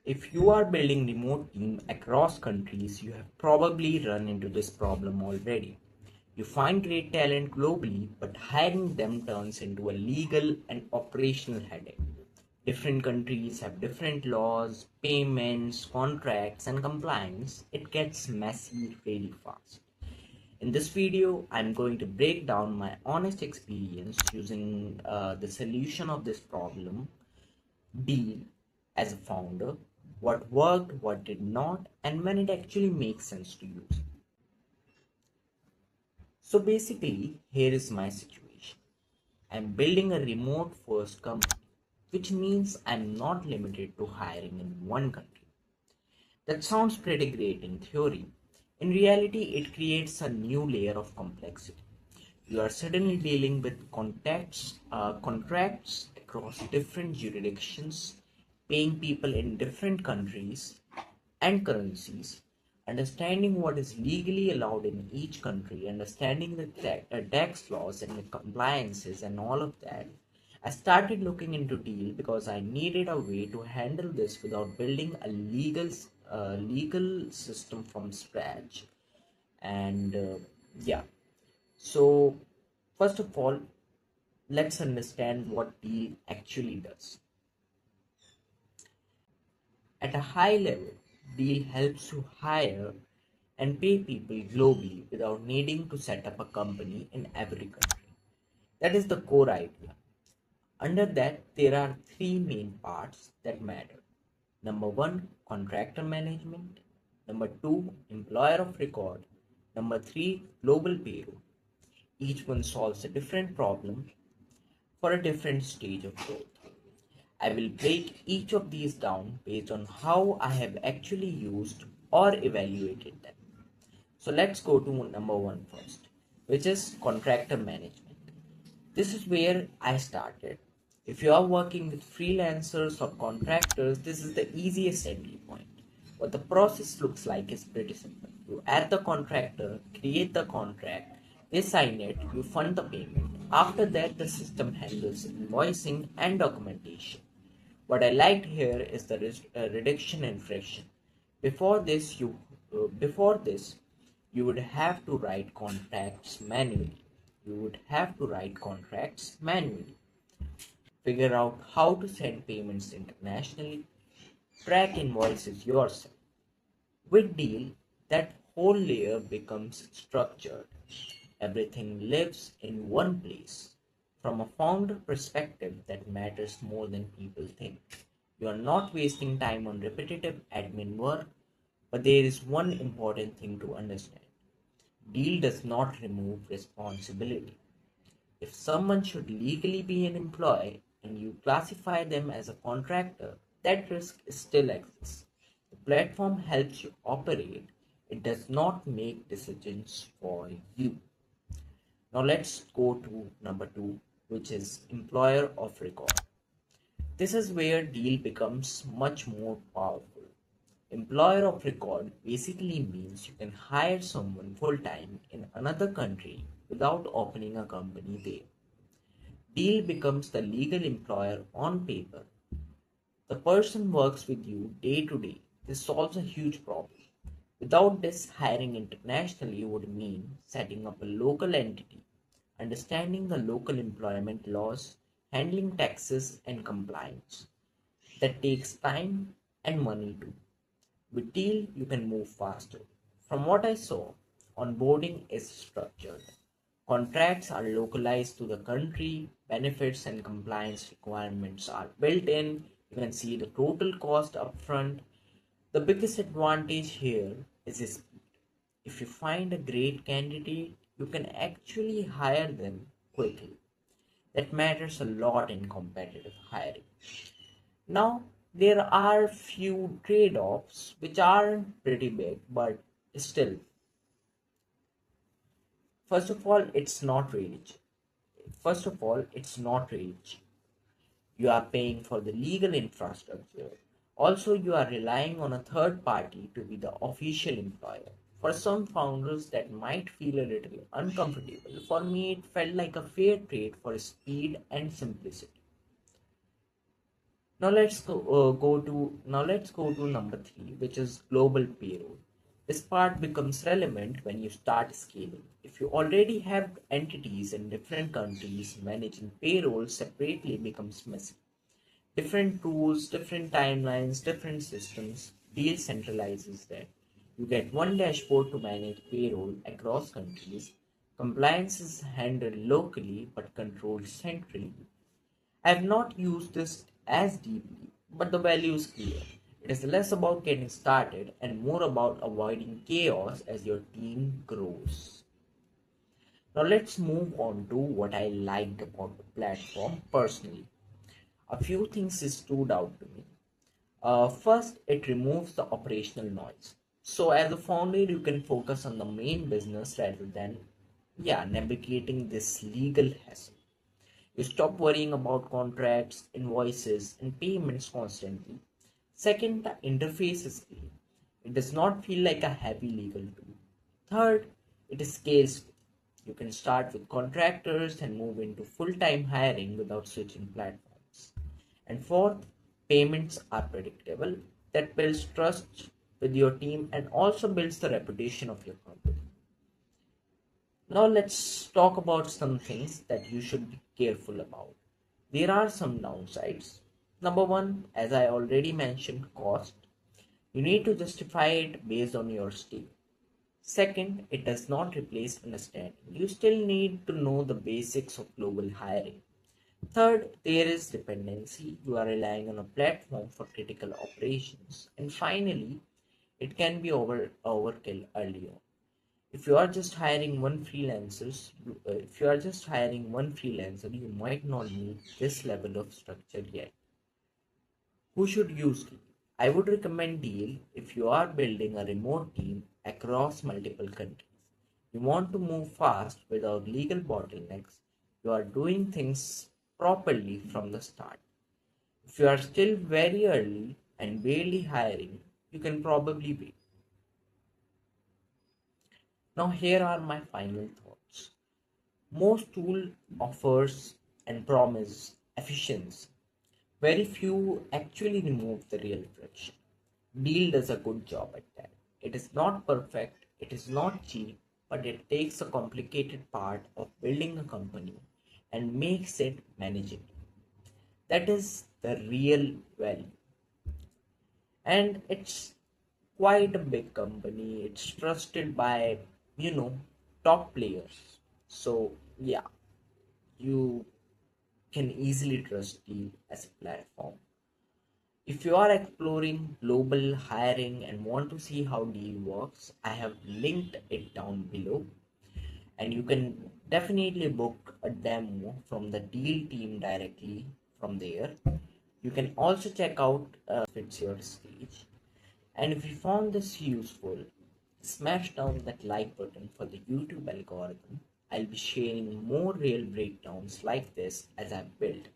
If you are building remote team across countries, you have probably run into this problem already. You find great talent globally, but hiring them turns into a legal and operational headache. Different countries have different laws, payments, contracts, and compliance. It gets messy really fast. In this video, I'm going to break down my honest experience using the solution of this problem, Deel, as a founder, what worked, what did not, and when it actually makes sense to use. So basically, here is my situation. I'm building a remote first company, which means I'm not limited to hiring in one country. That sounds pretty great in theory. In reality, it creates a new layer of complexity. You are suddenly dealing with contracts across different jurisdictions, paying people in different countries and currencies, understanding what is legally allowed in each country, understanding the tax laws and the compliances and all of that. I started looking into Deal because I needed a way to handle this without building a legal system from scratch. And yeah, so first of all, let's understand what Deal actually does. At a high level, Deal helps you hire and pay people globally without needing to set up a company in every country. That is the core idea. Under that, there are three main parts that matter. Number one, contractor management. Number two, employer of record. Number three, global payroll. Each one solves a different problem for a different stage of growth. I will break each of these down based on how I have actually used or evaluated them. So let's go to number one first, which is contractor management. This is where I started. If you are working with freelancers or contractors, this is the easiest entry point. What the process looks like is pretty simple. You add the contractor, create the contract, they sign it, you fund the payment. After that, the system handles invoicing and documentation. What I liked here is the reduction in friction. Before this, you would have to write contracts manually. You would have to write contracts manually, figure out how to send payments internationally, track invoices yourself. With Deal, that whole layer becomes structured. Everything lives in one place. From a founder perspective, that matters more than people think. You are not wasting time on repetitive admin work, but there is one important thing to understand. Deal does not remove responsibility. If someone should legally be an employee and you classify them as a contractor, that risk still exists. The platform helps you operate, it does not make decisions for you. Now let's go to number two, which is employer of record. This is where Deal becomes much more powerful. Employer of record basically means you can hire someone full time in another country without opening a company there. Deal becomes the legal employer on paper. The person works with you day to day. This solves a huge problem. Without this, hiring internationally would mean setting up a local entity, understanding the local employment laws, handling taxes and compliance. That takes time and money too. With Deal, you can move faster. From what I saw, onboarding is structured. Contracts are localized to the country, benefits and compliance requirements are built in. You can see the total cost upfront. The biggest advantage here is speed. If you find a great candidate, you can actually hire them quickly. That matters a lot in competitive hiring. Now, there are few trade-offs which aren't pretty big, but still, first of all, it's not really cheap. First of all, it's not really cheap. You are paying for the legal infrastructure. Also, you are relying on a third party to be the official employer. For some founders, that might feel a little uncomfortable. For me, it felt like a fair trade for speed and simplicity. Let's go to number three, which is global payroll. This part becomes relevant when you start scaling. If you already have entities in different countries, managing payroll separately becomes messy. Different tools, different timelines, different systems. Deel centralizes that. You get one dashboard to manage payroll across countries. Compliance is handled locally but controlled centrally. I have not used this as deeply, but the value is clear. It is less about getting started and more about avoiding chaos as your team grows. Now let's move on to what I liked about the platform personally. A few things stood out to me. First, it removes the operational noise. So, as a founder, you can focus on the main business rather than, navigating this legal hassle. You stop worrying about contracts, invoices, and payments constantly. Second, the interface is clean. It does not feel like a heavy legal tool. Third, it scales. You can start with contractors and move into full time hiring without switching platforms. And fourth, payments are predictable. That builds trust with your team and also builds the reputation of your company. Now let's talk about some things that you should be careful about. There are some downsides. Number one, as I already mentioned, cost. You need to justify it based on your stake. Second, it does not replace understanding. You still need to know the basics of global hiring. Third, there is dependency. You are relying on a platform for critical operations. And finally, it can be overkill early on. If you are just hiring one freelancer, you might not need this level of structure yet. Who should use Deel? I would recommend Deel if you are building a remote team across multiple countries. You want to move fast without legal bottlenecks. You are doing things properly from the start. If you are still very early and barely hiring, you can probably wait. Now here are my final thoughts. Most tool offers and promise efficiency. Very few actually remove the real friction. Deel does a good job at that. It is not perfect, it is not cheap, but it takes a complicated part of building a company and makes it manageable. That is the real value. And it's quite a big company. It's trusted by, you know, top players. So, yeah, you can easily trust Deel as a platform. If you are exploring global hiring and want to see how Deel works, I have linked it down below, and you can definitely book a demo from the Deel team directly from there. You can also check out fits your stage. And if you found this useful, smash down that like button for the YouTube algorithm. I'll be sharing more real breakdowns like this as I build.